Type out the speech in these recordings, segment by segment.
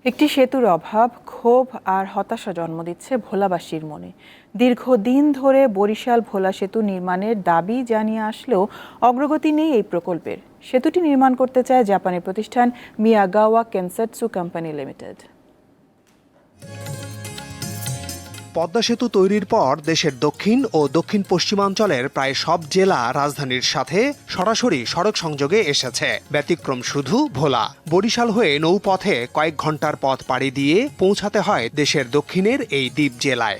একটি সেতুর অভাব ক্ষোভ আর হতাশা জন্ম দিচ্ছে ভোলাবাসীর মনে। দীর্ঘদিন ধরে বরিশাল ভোলা সেতু নির্মাণের দাবি জানিয়ে আসলেও অগ্রগতি নেই এই প্রকল্পের। সেতুটি নির্মাণ করতে চায় জাপানি প্রতিষ্ঠান মিয়াগাওয়া কেনসেটসু কোম্পানি লিমিটেড। পদ্মা সেতু তৈরির পর দেশের দক্ষিণ ও দক্ষিণ পশ্চিমাঞ্চলের প্রায় সব জেলা রাজধানীর সাথে সরাসরি সড়ক সংযোগে এসেছে। ব্যতিক্রম শুধু ভোলা। বরিশাল হয়ে নৌপথে কয়েক ঘন্টার পথ পাড়ি দিয়ে পৌঁছাতে হয় দেশের দক্ষিণের এই দ্বীপ জেলায়।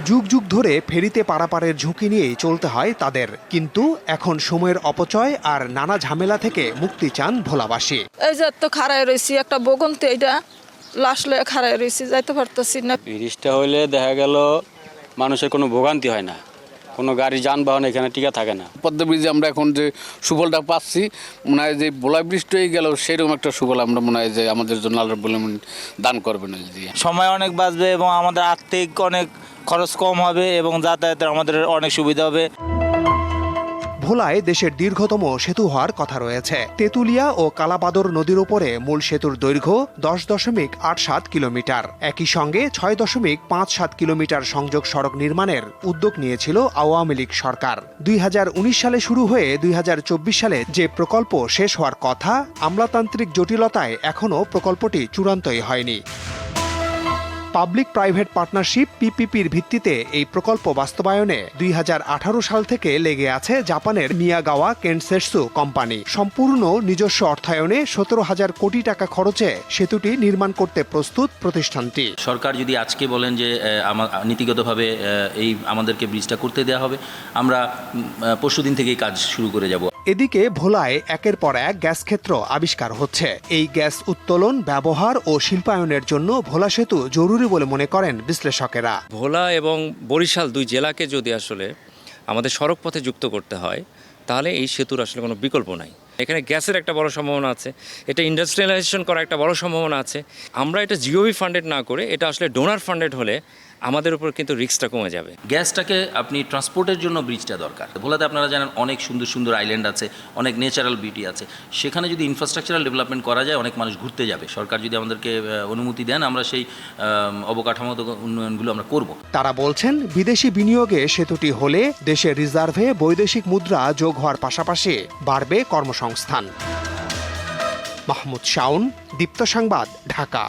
যুগ যুগ ধরে ফেরিতে পারাপারের ঝুঁকি নিয়েই চলতে হয় তাদের, কিন্তু এখন সময়ের অপচয় আর নানা ঝামেলা থেকে মুক্তি চান ভোলাবাসী। এই যে তো খাড়ায় রয়েছি একটা বগন্তে, এটা লাশ লয়ে খাড়ায় রয়েছি, যাইতে পারতেছি না। ব্রিজটা হইলে দেখা গেল মানুষের কোনো ভোগান্তি হয় না, কোনো গাড়ি যানবাহন এখানে টিকা থাকে না। পদ্মা ব্রিজে আমরা এখন যে সুফলটা পাচ্ছি, মনে হয় যে ভোলা ব্রিজটা হয়ে গেল সেরকম একটা সুফল আমরা মনে হয় যে আমাদের জন্য আল্লাহ বলে দান করবেন। সময় অনেক বাঁচবে এবং আমাদের আর্থিক অনেক খরচ কম হবে এবং যাতায়াতের আমাদের অনেক সুবিধা হবে। ভোলায় দেশের দীর্ঘতম সেতু হওয়ার কথা রয়েছে। তেঁতুলিয়া ও কালাপাদর নদীর উপরে মূল সেতুর দৈর্ঘ্য 10.87 কিলোমিটার। একই সঙ্গে 6.57 কিলোমিটার সংযোগ সড়ক নির্মাণের উদ্যোগ নিয়েছিল আওয়ামী লীগ সরকার। 2019 সালে শুরু হয়ে 2024 সালে যে প্রকল্প শেষ হওয়ার কথা, আমলাতান্ত্রিক জটিলতায় এখনও প্রকল্পটি চূড়ান্তই হয়নি। পাবলিক প্রাইভেট পার্টনারশিপ পিপিপির ভিত্তিতে এই প্রকল্প বাস্তবায়নে 2018 সাল থেকে লেগে আছে জাপানের মিয়াগাওয়া কেনসেটসু কোম্পানি। সম্পূর্ণ নিজস্ব অর্থায়নে 17,000 কোটি টাকা খরচে সেতুটি নির্মাণ করতে প্রস্তুত প্রতিষ্ঠানটি। সরকার যদি আজকে বলেন যে নীতিগতভাবে এই আমাদেরকে ব্রিজটা করতে দেওয়া হবে, আমরা পরশুদিন থেকেই কাজ শুরু করে যাব। এদিকে ভোলায় একের পর এক গ্যাস ক্ষেত্র আবিষ্কার হচ্ছে। এই গ্যাস উত্তোলন, ব্যবহার ও শিল্পায়নের জন্য ভোলা সেতু জরুরি বলে মনে করেন বিশ্লেষকেরা। ভোলা এবং বরিশাল দুই জেলাকে যদি আসলে আমাদের সড়ক পথে যুক্ত করতে হয়, তাহলে এই সেতুর আসলে কোনো বিকল্প নাই। এখানে গ্যাসের একটা বড় সম্ভাবনা আছে, এটা ইন্ডাস্ট্রিয়ালাইজেশন করার একটা বড় সম্ভাবনা আছে। আমরা এটা জিওবি ফান্ডেড না করে এটা আসলে ডোনার ফান্ডেড হলে আমাদের উপর কিন্তু রিস্কটা কমে যাবে। গ্যাসটাকে আপনি ট্রান্সপোর্টের জন্য ব্রিজটা দরকার। ভোলাতে আপনারা জানেন অনেক সুন্দর সুন্দর আইল্যান্ড আছে, অনেক ন্যাচারাল বিউটি আছে। সেখানে যদি ইনফ্রাস্ট্রাকচারাল ডেভেলপমেন্ট করা যায়, অনেক মানুষ ঘুরতে যাবে। সরকার যদি আমাদেরকে অনুমতি দেন, আমরা সেই অবকাঠামোগত উন্নয়নগুলো আমরা করব। তারা বলছেন, বিদেশি বিনিয়োগে সেতুটি হলে দেশের রিজার্ভে বৈদেশিক মুদ্রা যোগ হওয়ার পাশাপাশি বাড়বে কর্মসংস্থান। মাহমুদ শাওন, দীপ্ত সংবাদ, ঢাকা।